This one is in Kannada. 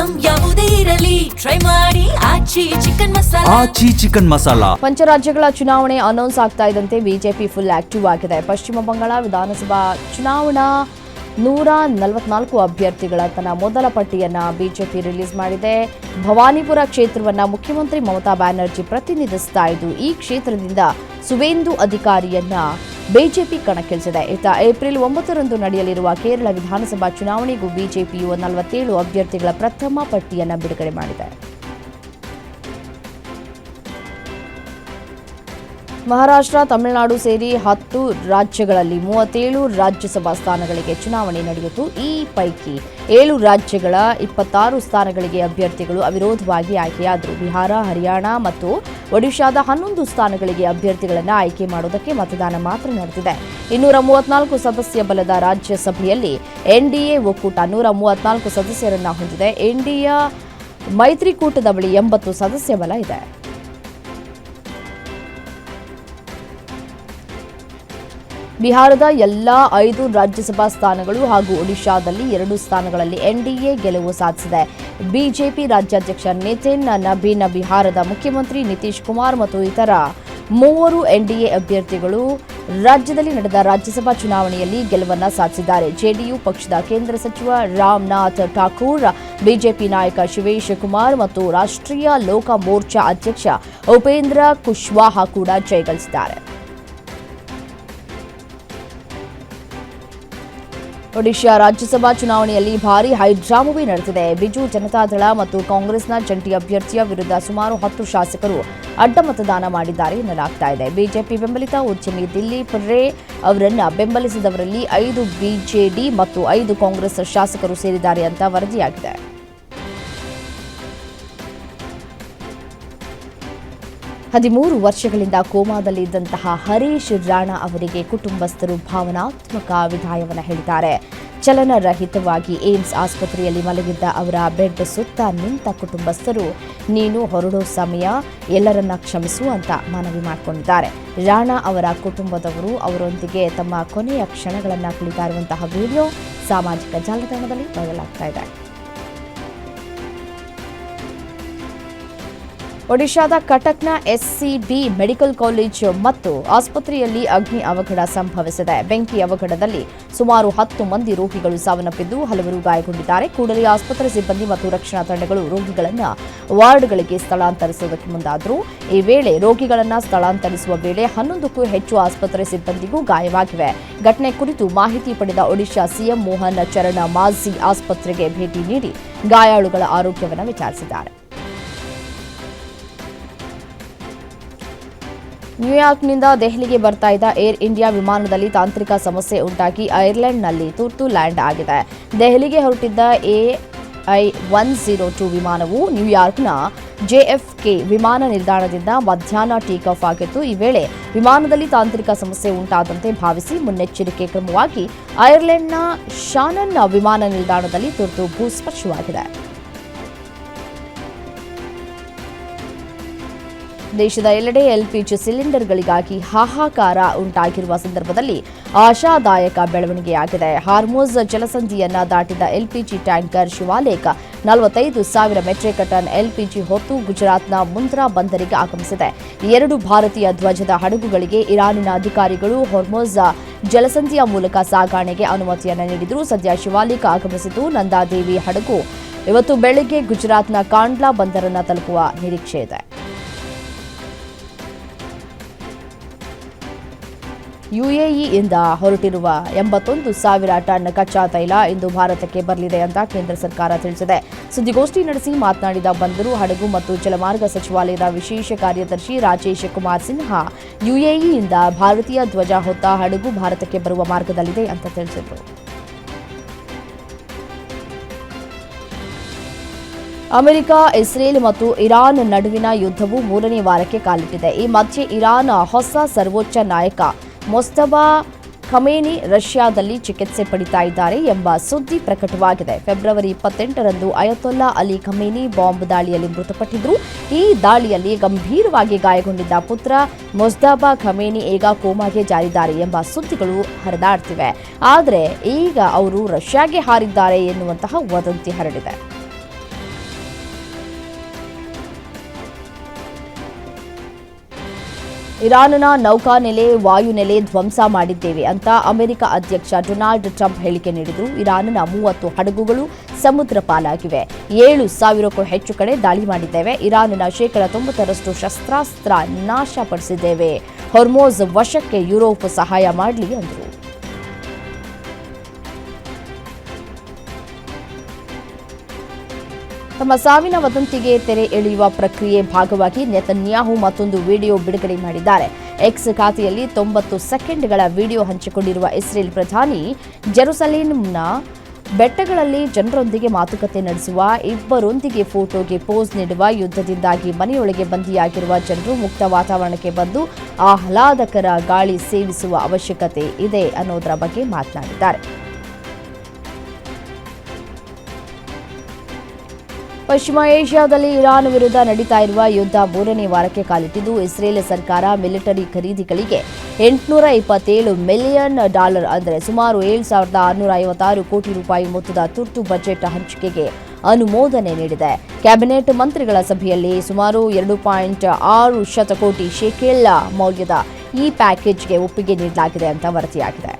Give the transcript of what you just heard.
ಐಟಂ ಯಾವುದೇ ಇರಲಿ ಟ್ರೈ ಮಾಡಿ ಆಚಿ ಚಿಕನ್ ಮಸಾಲಾ. ಪಂಚರಾಜ್ಯಗಳ ಚುನಾವಣೆ ಅನೌನ್ಸ್ ಆಗ್ತಾ ಇದ್ದಂತೆ ಬಿಜೆಪಿ ಫುಲ್ ಆಕ್ಟಿವ್ ಆಗಿದೆ. ಪಶ್ಚಿಮ ಬಂಗಾಳ ವಿಧಾನಸಭಾ ಚುನಾವಣಾ 144 ಅಭ್ಯರ್ಥಿಗಳ ತನ್ನ ಮೊದಲ ಪಟ್ಟಿಯನ್ನ ಬಿಜೆಪಿ ರಿಲೀಸ್ ಮಾಡಿದೆ. ಭವಾನಿಪುರ ಕ್ಷೇತ್ರವನ್ನ ಮುಖ್ಯಮಂತ್ರಿ ಮಮತಾ ಬ್ಯಾನರ್ಜಿ ಪ್ರತಿನಿಧಿಸ್ತಾ ಇದ್ದು, ಈ ಕ್ಷೇತ್ರದಿಂದ ಸುವೇಂದು ಅಧಿಕಾರಿಯನ್ನ ಬಿಜೆಪಿ ಕಣಕ್ಕಿಳಿಸಿದೆ. ಏಪ್ರಿಲ್ 9ರಂದು ನಡೆಯಲಿರುವ ಕೇರಳ ವಿಧಾನಸಭಾ ಚುನಾವಣೆಗೂ ಬಿಜೆಪಿಯು 47 ಅಭ್ಯರ್ಥಿಗಳ ಪ್ರಥಮ ಪಟ್ಟಿಯನ್ನ ಬಿಡುಗಡೆ ಮಾಡಿದೆ. ಮಹಾರಾಷ್ಟ್ರ, ತಮಿಳುನಾಡು ಸೇರಿ 10 ರಾಜ್ಯಗಳಲ್ಲಿ 37 ರಾಜ್ಯಸಭಾ ಸ್ಥಾನಗಳಿಗೆ ಚುನಾವಣೆ ನಡೆಯಿತು. ಈ ಪೈಕಿ 7 ರಾಜ್ಯಗಳ 26 ಸ್ಥಾನಗಳಿಗೆ ಅಭ್ಯರ್ಥಿಗಳು ಅವಿರೋಧವಾಗಿ ಆಯ್ಕೆಯಾದರು. ಬಿಹಾರ, ಹರಿಯಾಣ ಮತ್ತು ಒಡಿಶಾದ 11 ಸ್ಥಾನಗಳಿಗೆ ಅಭ್ಯರ್ಥಿಗಳನ್ನು ಆಯ್ಕೆ ಮಾಡುವುದಕ್ಕೆ ಮತದಾನ ಮಾತ್ರ ನಡೆದಿದೆ. 234 ಸದಸ್ಯ ಬಲದ ರಾಜ್ಯಸಭೆಯಲ್ಲಿ ಎನ್ಡಿಎ ಒಕ್ಕೂಟ 134 ಸದಸ್ಯರನ್ನ ಹೊಂದಿದೆ. ಎನ್ಡಿಎ ಮೈತ್ರಿಕೂಟದ ಬಳಿ 80 ಸದಸ್ಯ ಬಲ ಇದೆ. ಬಿಹಾರದ ಎಲ್ಲಾ 5 ರಾಜ್ಯಸಭಾ ಸ್ಥಾನಗಳು ಹಾಗೂ ಒಡಿಶಾದಲ್ಲಿ 2 ಸ್ಥಾನಗಳಲ್ಲಿ ಎನ್ಡಿಎ ಗೆಲುವು ಸಾಧಿಸಿದೆ. ಬಿಜೆಪಿ ರಾಜ್ಯಾಧ್ಯಕ್ಷ ನಿತಿನ್ ನಬೀನ್, ಬಿಹಾರದ ಮುಖ್ಯಮಂತ್ರಿ ನಿತೀಶ್ ಕುಮಾರ್ ಮತ್ತು ಇತರ 3 ಎನ್ಡಿಎ ಅಭ್ಯರ್ಥಿಗಳು ರಾಜ್ಯದಲ್ಲಿ ನಡೆದ ರಾಜ್ಯಸಭಾ ಚುನಾವಣೆಯಲ್ಲಿ ಗೆಲುವನ್ನು ಸಾಧಿಸಿದ್ದಾರೆ. ಜೆಡಿಯು ಪಕ್ಷದ ಕೇಂದ್ರ ಸಚಿವ ರಾಮನಾಥ್ ಠಾಕೂರ್, ಬಿಜೆಪಿ ನಾಯಕ ಶಿವೇಶ್ ಕುಮಾರ್ ಮತ್ತು ರಾಷ್ಟ್ರೀಯ ಲೋಕ ಮೋರ್ಚಾ ಅಧ್ಯಕ್ಷ ಉಪೇಂದ್ರ ಕುಶ್ವಾಹಾ ಕೂಡ ಜಯಗಳಿಸಿದ್ದಾರೆ. ಒಡಿಶಾ ರಾಜ್ಯಸಭಾ ಚುನಾವಣೆಯಲ್ಲಿ ಭಾರೀ ಹೈಡ್ರಾಮವೇ ನಡೆದಿದೆ. ಬಿಜು ಜನತಾದಳ ಮತ್ತು ಕಾಂಗ್ರೆಸ್ನ ಜಂಟಿ ಅಭ್ಯರ್ಥಿಯ ವಿರುದ್ಧ ಸುಮಾರು 10 ಶಾಸಕರು ಅಡ್ಡ ಮತದಾನ ಮಾಡಿದ್ದಾರೆ ಎನ್ನಲಾಗ್ತಾ ಇದೆ. ಬಿಜೆಪಿ ಬೆಂಬಲಿತ ಉದ್ಯಮಿ ದಿಲೀಪ್ ರೇ ಅವರನ್ನ ಬೆಂಬಲಿಸಿದವರಲ್ಲಿ 5 ಬಿಜೆಡಿ ಮತ್ತು 5 ಕಾಂಗ್ರೆಸ್ ಶಾಸಕರು ಸೇರಿದ್ದಾರೆ ಅಂತ ವರದಿಯಾಗಿದೆ. ಹದಿಮೂರು ವರ್ಷಗಳಿಂದ ಕೋಮಾದಲ್ಲಿ ಇದ್ದಂತಹ ಹರೀಶ್ ರಾಣಾ ಅವರಿಗೆ ಕುಟುಂಬಸ್ಥರು ಭಾವನಾತ್ಮಕ ವಿದಾಯವನ್ನು ಹೇಳಿದ್ದಾರೆ. ಚಲನರಹಿತವಾಗಿ ಏಮ್ಸ್ ಆಸ್ಪತ್ರೆಯಲ್ಲಿ ಮಲಗಿದ್ದ ಅವರ ಬೆಡ್ ಸುತ್ತ ನಿಂತ ಕುಟುಂಬಸ್ಥರು, ನೀನು ಹೊರಡೋ ಸಮಯ, ಎಲ್ಲರನ್ನ ಕ್ಷಮಿಸು ಅಂತ ಮನವಿ ಮಾಡಿಕೊಂಡಿದ್ದಾರೆ. ರಾಣಾ ಅವರ ಕುಟುಂಬದವರು ಅವರೊಂದಿಗೆ ತಮ್ಮ ಕೊನೆಯ ಕ್ಷಣಗಳನ್ನು ಕಳೀತಾ ಇರುವಂತಹ ವಿಡಿಯೋ ಸಾಮಾಜಿಕ ಜಾಲತಾಣದಲ್ಲಿ ವೈರಲ್ ಇದೆ. ಒಡಿಶಾದ ಕಟಕ್ನ ಎಸ್ಸಿಬಿ ಮೆಡಿಕಲ್ ಕಾಲೇಜ್ ಮತ್ತು ಆಸ್ಪತ್ರೆಯಲ್ಲಿ ಅಗ್ನಿ ಅವಘಡ ಸಂಭವಿಸಿದೆ. ಬೆಂಕಿ ಅವಘಡದಲ್ಲಿ ಸುಮಾರು 10 ಮಂದಿ ರೋಗಿಗಳು ಸಾವನ್ನಪ್ಪಿದ್ದು, ಹಲವರು ಗಾಯಗೊಂಡಿದ್ದಾರೆ. ಕೂಡಲೇ ಆಸ್ಪತ್ರೆ ಸಿಬ್ಬಂದಿ ಮತ್ತು ರಕ್ಷಣಾ ತಂಡಗಳು ರೋಗಿಗಳನ್ನು ವಾರ್ಡ್ಗಳಿಗೆ ಸ್ಥಳಾಂತರಿಸುವುದಕ್ಕೆ ಮುಂದಾದರು. ಈ ವೇಳೆ ರೋಗಿಗಳನ್ನು ಸ್ಥಳಾಂತರಿಸುವ ವೇಳೆ 11ಕ್ಕೂ ಹೆಚ್ಚು ಆಸ್ಪತ್ರೆ ಸಿಬ್ಬಂದಿಗೂ ಗಾಯವಾಗಿವೆ. ಘಟನೆ ಕುರಿತು ಮಾಹಿತಿ ಪಡೆದ ಒಡಿಶಾ ಸಿಎಂ ಮೋಹನ್ ಚರಣ್ ಮಾಝಿ ಆಸ್ಪತ್ರೆಗೆ ಭೇಟಿ ನೀಡಿ ಗಾಯಾಳುಗಳ ಆರೋಗ್ಯವನ್ನು ವಿಚಾರಿಸಿದ್ದಾರೆ. ನ್ಯೂಯಾರ್ಕ್ನಿಂದ ದೆಹಲಿಗೆ ಬರ್ತಾ ಇದ್ದ ಏರ್ ಇಂಡಿಯಾ ವಿಮಾನದಲ್ಲಿ ತಾಂತ್ರಿಕ ಸಮಸ್ಯೆ ಉಂಟಾಗಿ ಐರ್ಲೆಂಡ್ನಲ್ಲಿ ತುರ್ತು ಲ್ಯಾಂಡ್ ಆಗಿದೆ. ದೆಹಲಿಗೆ ಹೊರಟಿದ್ದ AI-102 ವಿಮಾನವು ನ್ಯೂಯಾರ್ಕ್ನ JFK ವಿಮಾನ ನಿಲ್ದಾಣದಿಂದ ಮಧ್ಯಾಹ್ನ ಟೇಕ್ ಆಫ್ ಆಗಿತ್ತು. ಈ ವೇಳೆ ವಿಮಾನದಲ್ಲಿ ತಾಂತ್ರಿಕ ಸಮಸ್ಯೆ ಉಂಟಾದಂತೆ ಭಾವಿಸಿ ಮುನ್ನೆಚ್ಚರಿಕೆ ಕ್ರಮವಾಗಿ ಐರ್ಲೆಂಡ್ನ ಶಾನನ್ ವಿಮಾನ ನಿಲ್ದಾಣದಲ್ಲಿ ತುರ್ತು ಭೂಸ್ಪರ್ಶವಾಗಿದೆ. ದೇಶದ ಎಲ್ಲೆಡೆ ಎಲ್ಪಿಜಿ ಸಿಲಿಂಡರ್ಗಳಿಗಾಗಿ ಹಾಹಾಕಾರ ಉಂಟಾಗಿರುವ ಸಂದರ್ಭದಲ್ಲಿ ಆಶಾದಾಯಕ ಬೆಳವಣಿಗೆಯಾಗಿದೆ. ಹಾರ್ಮುಜ್ ಜಲಸಂಧಿಯನ್ನ ದಾಟಿದ LPG tanker Shivalekha 45,000 metric ton LPG ಹೊತ್ತು ಗುಜರಾತ್ನ ಮುಂದ್ರಾ ಬಂದರಿಗೆ ಆಗಮಿಸಿದೆ. 2 ಭಾರತೀಯ ಧ್ವಜದ ಹಡಗುಗಳಿಗೆ ಇರಾನಿನ ಅಧಿಕಾರಿಗಳು ಹಾರ್ಮುಜ್ ಜಲಸಂಧಿಯ ಮೂಲಕ ಸಾಗಣೆಗೆ ಅನುಮತಿಯನ್ನು ನೀಡಿದರು. ಸದ್ಯ ಶಿವಾಲೇಖ ಆಗಮಿಸಿದ್ದು, ನಂದಾದೇವಿ ಹಡಗು ಇವತ್ತು ಬೆಳಗ್ಗೆ ಗುಜರಾತ್ನ ಕಾಂಡ್ಲಾ ಬಂದರನ್ನು ತಲುಪುವ ನಿರೀಕ್ಷೆ ಇದೆ. ಯುಎಇಯಿಂದ ಹೊರಟಿರುವ 81,000 ಟನ್ ಕಚ್ಚಾ ತೈಲ ಇಂದು ಭಾರತಕ್ಕೆ ಬರಲಿದೆ ಅಂತ ಕೇಂದ್ರ ಸರ್ಕಾರ ತಿಳಿಸಿದೆ. ಸುದ್ದಿಗೋಷ್ಠಿ ನಡೆಸಿ ಮಾತನಾಡಿದ ಬಂದರು, ಹಡಗು ಮತ್ತು ಜಲಮಾರ್ಗ ಸಚಿವಾಲಯದ ವಿಶೇಷ ಕಾರ್ಯದರ್ಶಿ ರಾಜೇಶ್ ಕುಮಾರ್ ಸಿನ್ಹಾ, ಯುಎಇಯಿಂದ ಭಾರತೀಯ ಧ್ವಜ ಹೊತ್ತ ಹಡಗು ಭಾರತಕ್ಕೆ ಬರುವ ಮಾರ್ಗದಲ್ಲಿದೆ ಅಂತ ತಿಳಿಸಿದರು. ಅಮೆರಿಕ, ಇಸ್ರೇಲ್ ಮತ್ತು ಇರಾನ್ ನಡುವಿನ ಯುದ್ಧವು 3ನೇ ವಾರಕ್ಕೆ ಕಾಲಿಟ್ಟಿದೆ. ಈ ಮಧ್ಯೆ ಇರಾನ್ ಹೊಸ ಸರ್ವೋಚ್ಚ ನಾಯಕ ಮೊಸ್ತಫಾ ಖಮೇನಿ ರಷ್ಯಾದಲ್ಲಿ ಚಿಕಿತ್ಸೆ ಪಡಿತಾ ಇದ್ದಾರೆ ಎಂಬ ಸುದ್ದಿ ಪ್ರಕಟವಾಗಿದೆ. ಫೆಬ್ರವರಿ 28ರಂದು ಅಯತೊಲ್ಲಾ ಅಲಿ ಖಮೇನಿ ಬಾಂಬ್ ದಾಳಿಯಲ್ಲಿ ಮೃತಪಟ್ಟಿದ್ದರು. ಈ ದಾಳಿಯಲ್ಲಿ ಗಂಭೀರವಾಗಿ ಗಾಯಗೊಂಡಿದ್ದ ಪುತ್ರ ಮೊಸ್ತಫಾ ಖಮೇನಿ ಈಗ ಕೋಮಾಗೆ ಜಾರಿದ್ದಾರೆ ಎಂಬ ಸುದ್ದಿಗಳು ಹರಿದಾಡ್ತಿವೆ. ಆದರೆ ಈಗ ಅವರು ರಷ್ಯಾಗೆ ಹಾರಿದ್ದಾರೆ ಎನ್ನುವಂತಹ ವದಂತಿ ಹರಡಿದೆ. ಇರಾನ್ನ ನೌಕಾನೆಲೆ ವಾಯುನೆಲೆ ಧ್ವಂಸ ಮಾಡಿದ್ದೇವೆ ಅಂತ ಅಮೆರಿಕ ಅಧ್ಯಕ್ಷ ಡೊನಾಲ್ಡ್ ಟ್ರಂಪ್ ಹೇಳಿಕೆ ನೀಡಿದರು. ಇರಾನ್ನ 30 ಹಡಗುಗಳು ಸಮುದ್ರ ಪಾಲಾಗಿವೆ. 7,000ಕ್ಕೂ ಹೆಚ್ಚು ಕಡೆ ದಾಳಿ ಮಾಡಿದ್ದೇವೆ. ಇರಾನ್ನ 90% ಶಸ್ತ್ರಾಸ್ತ್ರ ನಾಶಪಡಿಸಿದ್ದೇವೆ. ಹೊರ್ಮೋಜ್ ವಶಕ್ಕೆ ಯುರೋಪ್ ಸಹಾಯ ಮಾಡಲಿ ಎಂದರು. ತಮ್ಮ ಸಾವಿನ ವದಂತಿಗೆ ತೆರೆ ಎಳೆಯುವ ಪ್ರಕ್ರಿಯೆ ಭಾಗವಾಗಿ ನೆತನ್ಯಾಹು ಮತ್ತೊಂದು ವಿಡಿಯೋ ಬಿಡುಗಡೆ ಮಾಡಿದ್ದಾರೆ. ಎಕ್ಸ್ ಖಾತೆಯಲ್ಲಿ 90 ಸೆಕೆಂಡ್ಗಳ ವಿಡಿಯೋ ಹಂಚಿಕೊಂಡಿರುವ ಇಸ್ರೇಲ್ ಪ್ರಧಾನಿ ಜೆರುಸಲೇಂನ ಬೆಟ್ಟಗಳಲ್ಲಿ ಜನರೊಂದಿಗೆ ಮಾತುಕತೆ ನಡೆಸುವ, ಇಬ್ಬರೊಂದಿಗೆ ಫೋಟೋಗೆ ಪೋಸ್ ನೀಡುವ, ಯುದ್ಧದಿಂದಾಗಿ ಮನೆಯೊಳಗೆ ಬಂದಿಯಾಗಿರುವ ಜನರು ಮುಕ್ತ ವಾತಾವರಣಕ್ಕೆ ಬಂದು ಆಹ್ಲಾದಕರ ಗಾಳಿ ಸೇವಿಸುವ ಅವಶ್ಯಕತೆ ಇದೆ ಅನ್ನೋದರ ಬಗ್ಗೆ ಮಾತನಾಡಿದ್ದಾರೆ. ಪಶ್ಚಿಮ ಏಷ್ಯಾದಲ್ಲಿ ಇರಾನ್ ವಿರುದ್ಧ ನಡೀತಾ ಇರುವ ಯುದ್ಧ 3ನೇ ವಾರಕ್ಕೆ ಕಾಲಿಟ್ಟಿದ್ದು, ಇಸ್ರೇಲ್ ಸರ್ಕಾರ ಮಿಲಿಟರಿ ಖರೀದಿಗಳಿಗೆ $827 ಮಿಲಿಯನ್ ಅಂದರೆ ಸುಮಾರು 7,656 ಕೋಟಿ ರೂಪಾಯಿ ಮೊತ್ತದ ತುರ್ತು ಬಜೆಟ್ ಹಂಚಿಕೆಗೆ ಅನುಮೋದನೆ ನೀಡಿದೆ. ಕ್ಯಾಬಿನೆಟ್ ಮಂತ್ರಿಗಳ ಸಭೆಯಲ್ಲಿ ಸುಮಾರು 2.6 ಶತಕೋಟಿ ಶೇಕೆಲ್ ಮೌಲ್ಯದ ಈ ಪ್ಯಾಕೇಜ್ಗೆ ಒಪ್ಪಿಗೆ ನೀಡಲಾಗಿದೆ ಅಂತ ವರದಿಯಾಗಿದೆ.